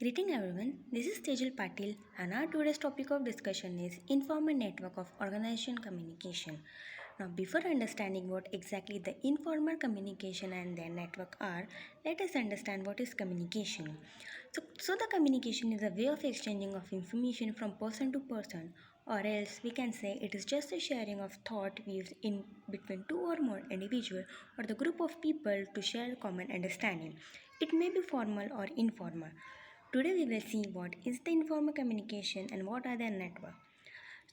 Greeting everyone, this is Tejal Patil and our today's topic of discussion is informal network of organization communication. Now before understanding what exactly the informal communication and their network are, let us understand what is communication. So the communication is a way of exchanging of information from person to person, or else we can say it is just a sharing of thought views in between two or more individual or the group of people to share common understanding. It may be formal or informal. Today we will see what is the informal communication and what are their network.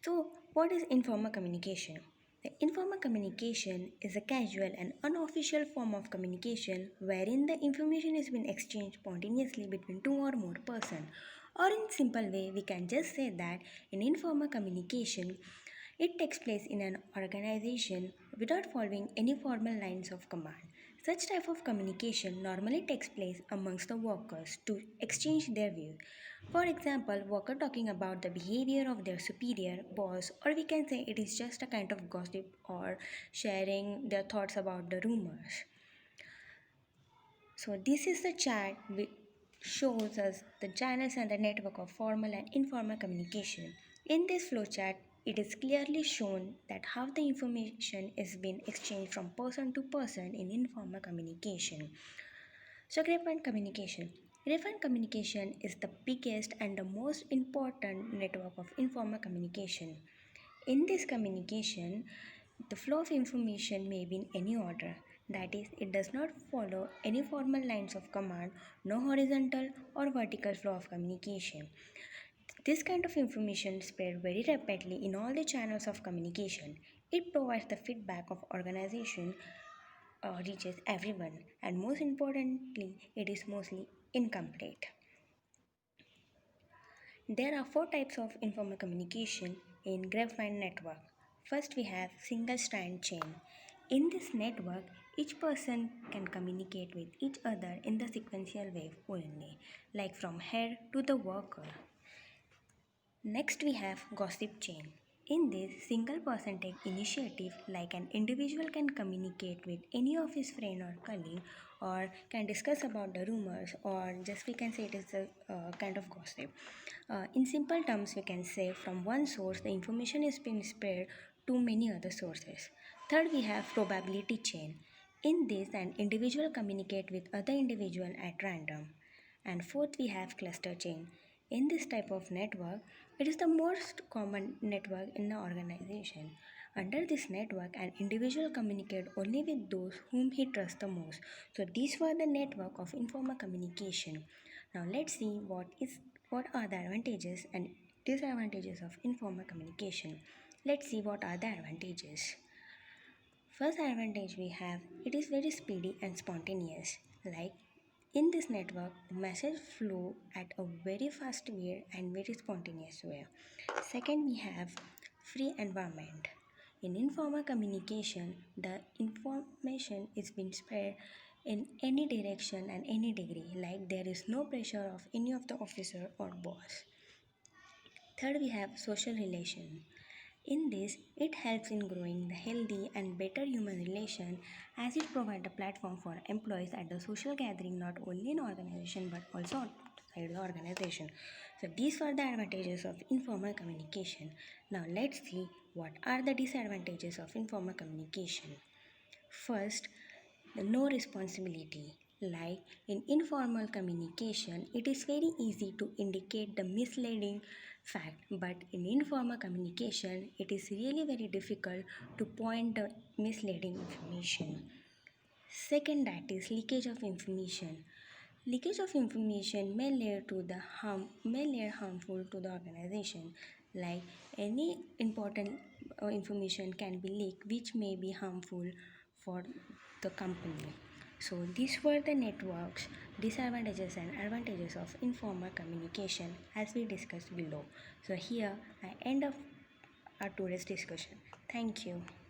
So, what is informal communication? The informal communication is a casual and unofficial form of communication wherein the information is being exchanged spontaneously between two or more persons. Or in simple way, we can just say that in informal communication, it takes place in an organization without following any formal lines of command. Such type of communication normally takes place amongst the workers to exchange their views. For example, worker talking about the behavior of their superior boss, or we can say it is just a kind of gossip or sharing their thoughts about the rumors. So this is the chart which shows us the channels and the network of formal and informal communication. In this flowchart, it is clearly shown that how the information is being exchanged from person to person in informal communication. So, grapevine communication. Grapevine communication is the biggest and the most important network of informal communication. In this communication, the flow of information may be in any order. That is, it does not follow any formal lines of command, no horizontal or vertical flow of communication. This kind of information spread very rapidly in all the channels of communication. It provides the feedback of organization reaches everyone, and most importantly, it is mostly incomplete. There are four types of informal communication in graphene network. First, we have single strand chain. In this network, each person can communicate with each other in the sequential way only, like from head to the worker. Next, we have gossip chain. In this, single person take initiative like an individual can communicate with any of his friend or colleague or can discuss about the rumors or just we can say it is a kind of gossip. In simple terms, we can say from one source the information is being spread to many other sources. Third, we have probability chain. In this, an individual communicate with other individual at random. And fourth, we have cluster chain. In this type of network, it is the most common network in the organization. Under this network, an individual communicate only with those whom he trusts the most. So these were the network of informal communication. Now let's see what are the advantages and disadvantages of informal communication. Let's see what are the advantages. First advantage we have, it is very speedy and spontaneous. Like in this network, the message flow at a very fast way and very spontaneous way. Second, we have free environment. In informal communication, the information is being spread in any direction and any degree, like there is no pressure of any of the officer or boss. Third, we have social relation. In this, it helps in growing the healthy and better human relation as it provides a platform for employees at the social gathering not only in organization but also outside the organization. So these were the advantages of informal communication. Now let's see what are the disadvantages of informal communication. First, the no responsibility. Like in informal communication, it is very easy to indicate the misleading fact, but in informal communication, it is really very difficult to point the misleading information. Second, that is leakage of information. Leakage of information may lead harmful to the organization. Like any important information can be leaked, which may be harmful for the company. So these were the networks, disadvantages and advantages of informal communication as we discussed below. So here I end up our today's discussion. Thank you.